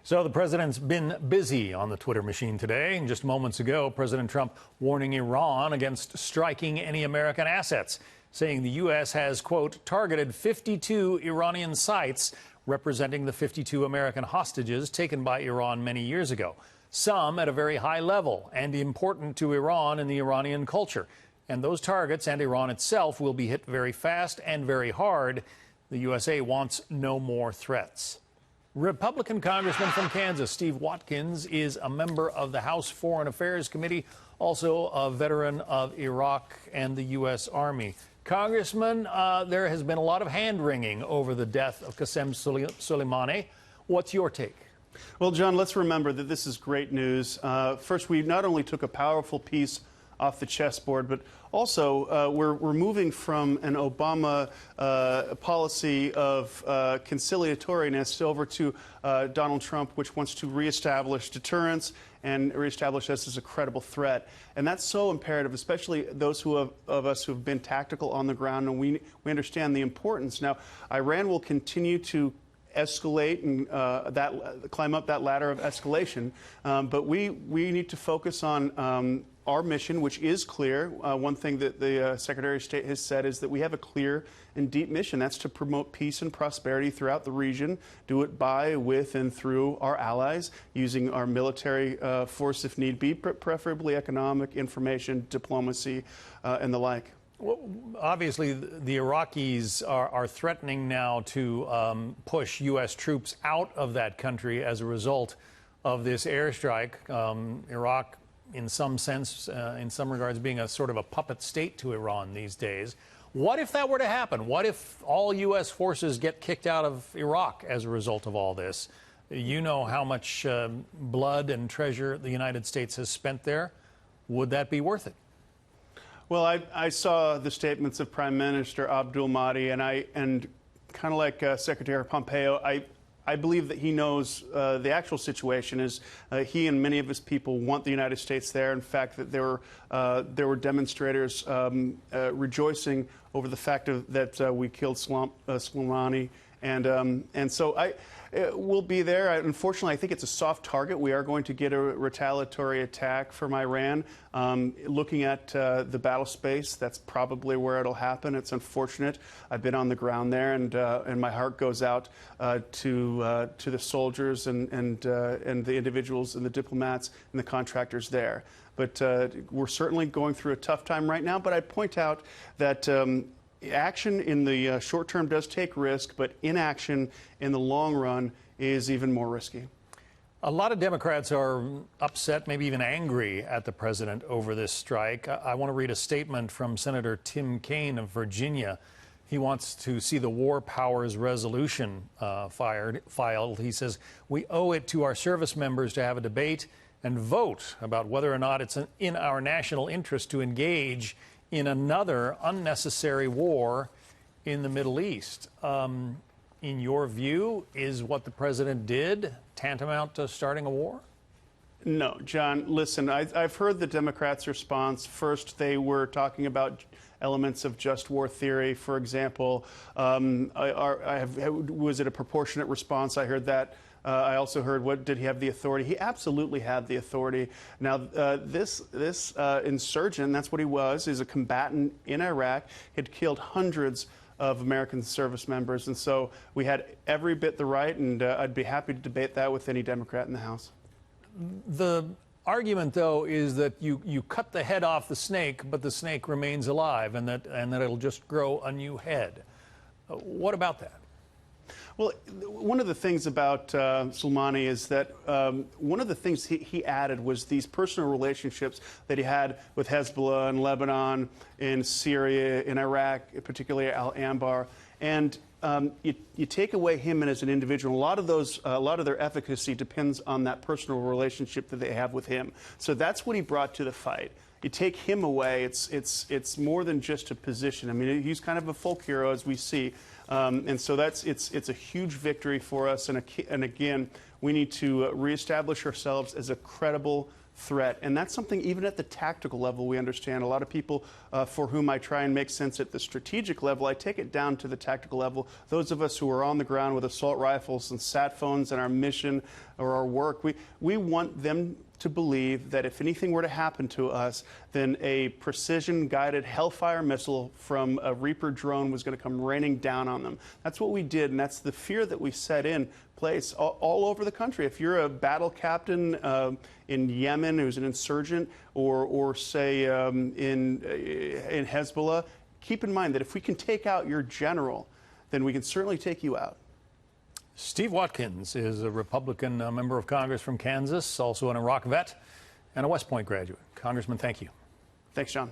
So the president's been busy on the Twitter machine today. Just moments ago, President Trump warning Iran against striking any American assets, saying the U.S. has, quote, targeted 52 Iranian sites representing the 52 American hostages taken by Iran many years ago, some at a very high level and important to Iran and the Iranian culture. And those targets and Iran itself will be hit very fast and very hard. The USA wants no more threats. Republican Congressman from Kansas, Steve Watkins, is a member of the House Foreign Affairs Committee, also a veteran of Iraq and the U.S. Army. Congressman, there has been a lot of hand-wringing over the death of Qasem Soleimani. What's your take? Well, John, let's remember that this is great news. First, we not only took a powerful piece off the chessboard, but also we're moving from an Obama policy of conciliatoriness over to Donald Trump, which wants to reestablish deterrence and reestablish us as a credible threat. And that's so imperative, especially those of us who have been tactical on the ground, and we understand the importance. Now, Iran will continue to escalate and climb up that ladder of escalation, but we need to focus on our mission, which is clear. One thing that the Secretary of State has said is that we have a clear and deep mission. That's to promote peace and prosperity throughout the region, do it by, with, and through our allies, using our military force if need be, preferably economic, information, diplomacy, and the like. Well, obviously, the Iraqis are threatening now to push U.S. troops out of that country as a result of this airstrike. Iraq, in some sense, in some regards, being a sort of a puppet state to Iran these days. What if that were to happen? What if all U.S. forces get kicked out of Iraq as a result of all this? You know how much blood and treasure the United States has spent there. Would that be worth it? Well, I saw the statements of Prime Minister Abdul Mahdi, and kind of like Secretary Pompeo, I believe that he knows the actual situation is he and many of his people want the United States there. In fact, that there were demonstrators rejoicing over the fact that we killed Soleimani, and so we'll be there. Unfortunately, I think it's a soft target. We are going to get a retaliatory attack from Iran. Looking at the battle space, that's probably where it'll happen. It's unfortunate. I've been on the ground there, and my heart goes out to the soldiers and the individuals and the diplomats and the contractors there. But we're certainly going through a tough time right now. But I'd point out that action in the short term does take risk, but inaction in the long run is even more risky. A lot of Democrats are upset, maybe even angry at the president over this strike. I want to read a statement from Senator Tim Kaine of Virginia. He wants to see the War Powers Resolution filed. He says, "We owe it to our service members to have a debate and vote about whether or not it's in our national interest to engage in another unnecessary war in the Middle East." In your view, is what the president did tantamount to starting a war? No, John, listen, I've heard the Democrats' response. First, they were talking about elements of just war theory, for example. Was it a proportionate response? I heard that. I also heard, did he have the authority? He absolutely had the authority. Now, this insurgent, that's what he was, is a combatant in Iraq, had killed hundreds of American service members. And so we had every bit the right, and I'd be happy to debate that with any Democrat in the House. The argument, though, is that you cut the head off the snake, but the snake remains alive, and that it'll just grow a new head. What about that? Well, one of the things about Soleimani is that one of the things he added was these personal relationships that he had with Hezbollah in Lebanon, in Syria, in Iraq, particularly Al-Anbar. And you take away him as an individual. A lot of their efficacy depends on that personal relationship that they have with him. So that's what he brought to the fight. You take him away, it's more than just a position. I mean, he's kind of a folk hero, as we see. And so it's a huge victory for us. And again, we need to reestablish ourselves as a credible threat. And that's something even at the tactical level we understand. A lot of people for whom I try and make sense at the strategic level, I take it down to the tactical level. Those of us who are on the ground with assault rifles and sat phones and our mission, or our work. We want them to believe that if anything were to happen to us, then a precision-guided Hellfire missile from a Reaper drone was going to come raining down on them. That's what we did, and that's the fear that we set in place all over the country. If you're a battle captain in Yemen who's an insurgent, or say in Hezbollah, keep in mind that if we can take out your general, then we can certainly take you out. Steve Watkins is a Republican member of Congress from Kansas, also an Iraq vet and a West Point graduate. Congressman, thank you. Thanks, John.